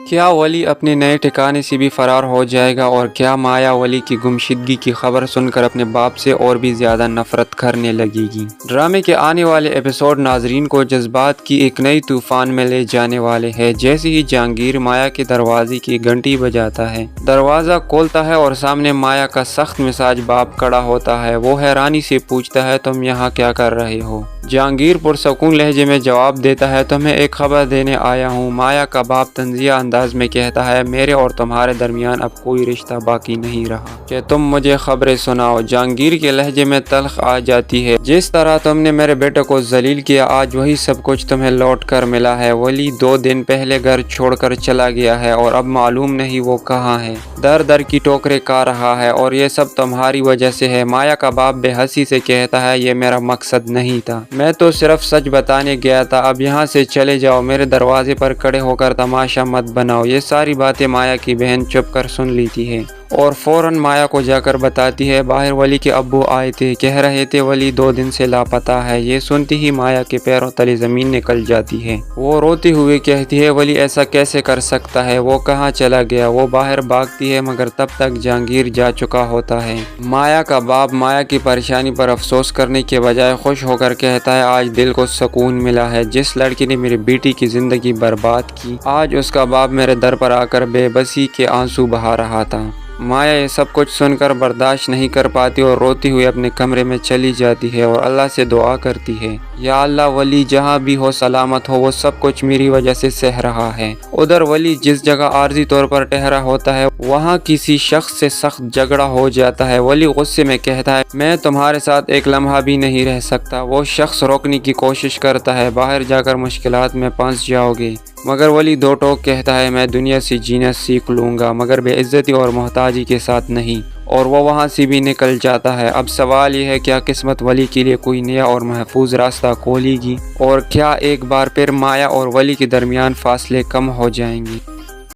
کیا ولی اپنے نئے ٹھکانے سے بھی فرار ہو جائے گا، اور کیا مایا ولی کی گمشدگی کی خبر سن کر اپنے باپ سے اور بھی زیادہ نفرت کرنے لگے گی؟ ڈرامے کے آنے والے ایپیسوڈ ناظرین کو جذبات کی ایک نئی طوفان میں لے جانے والے ہیں۔ جیسے ہی جہانگیر مایا کے دروازے کی گھنٹی بجاتا ہے، دروازہ کھولتا ہے اور سامنے مایا کا سخت مزاج باپ کھڑا ہوتا ہے۔ وہ حیرانی سے پوچھتا ہے، تم یہاں کیا کر رہے ہو؟ جہانگیر پرسکون لہجے میں جواب دیتا ہے، تمہیں ایک خبر دینے آیا ہوں۔ مایا کا باپ طنزیہ انداز میں کہتا ہے، میرے اور تمہارے درمیان اب کوئی رشتہ باقی نہیں رہا کہ تم مجھے خبریں سناؤ۔ جہانگیر کے لہجے میں تلخ آ جاتی ہے، جس طرح تم نے میرے بیٹے کو ذلیل کیا، آج وہی سب کچھ تمہیں لوٹ کر ملا ہے۔ ولی 2 دن پہلے گھر چھوڑ کر چلا گیا ہے اور اب معلوم نہیں وہ کہاں ہے۔ در در کی ٹوکریں کھا رہا ہے اور یہ سب تمہاری وجہ سے ہے۔ مایا کا باپ بے حسی سے کہتا ہے، یہ میرا مقصد نہیں تھا، میں تو صرف سچ بتانے گیا تھا۔ اب یہاں سے چلے جاؤ، میرے دروازے پر کھڑے ہو کر تماشا مت بناؤ۔ یہ ساری باتیں مایا کی بہن چپ کر سن لیتی ہے اور فوراً مایا کو جا کر بتاتی ہے، باہر ولی کے ابو آئے تھے، کہہ رہے تھے ولی 2 دن سے لاپتہ ہے۔ یہ سنتی ہی مایا کے پیروں تلے زمین نکل جاتی ہے۔ وہ روتی ہوئی کہتی ہے، ولی ایسا کیسے کر سکتا ہے؟ وہ کہاں چلا گیا؟ وہ باہر بھاگتی ہے مگر تب تک جہانگیر جا چکا ہوتا ہے۔ مایا کا باپ مایا کی پریشانی پر افسوس کرنے کے بجائے خوش ہو کر کہتا ہے، آج دل کو سکون ملا ہے۔ جس لڑکی نے میری بیٹی کی زندگی برباد کی، آج اس کا باپ میرے در پر آ کر بے بسی کے آنسو بہا رہا تھا۔ مایا یہ سب کچھ سن کر برداشت نہیں کر پاتی اور روتی ہوئی اپنے کمرے میں چلی جاتی ہے اور اللہ سے دعا کرتی ہے، یا اللہ، ولی جہاں بھی ہو سلامت ہو، وہ سب کچھ میری وجہ سے سہ رہا ہے۔ ادھر ولی جس جگہ عارضی طور پر ٹھہرا ہوتا ہے، وہاں کسی شخص سے سخت جھگڑا ہو جاتا ہے۔ ولی غصے میں کہتا ہے، میں تمہارے ساتھ ایک لمحہ بھی نہیں رہ سکتا۔ وہ شخص روکنے کی کوشش کرتا ہے، باہر جا کر مشکلات میں پھنس جاؤ گے۔ مگر ولی دو ٹوک کہتا ہے، میں دنیا سے جینا سیکھ لوں گا مگر بے عزتی اور محتاجی کے ساتھ نہیں، اور وہ وہاں سے بھی نکل جاتا ہے۔ اب سوال یہ ہے، کیا قسمت ولی کے لیے کوئی نیا اور محفوظ راستہ کھولے گی، اور کیا ایک بار پھر مایا اور ولی کے درمیان فاصلے کم ہو جائیں گے؟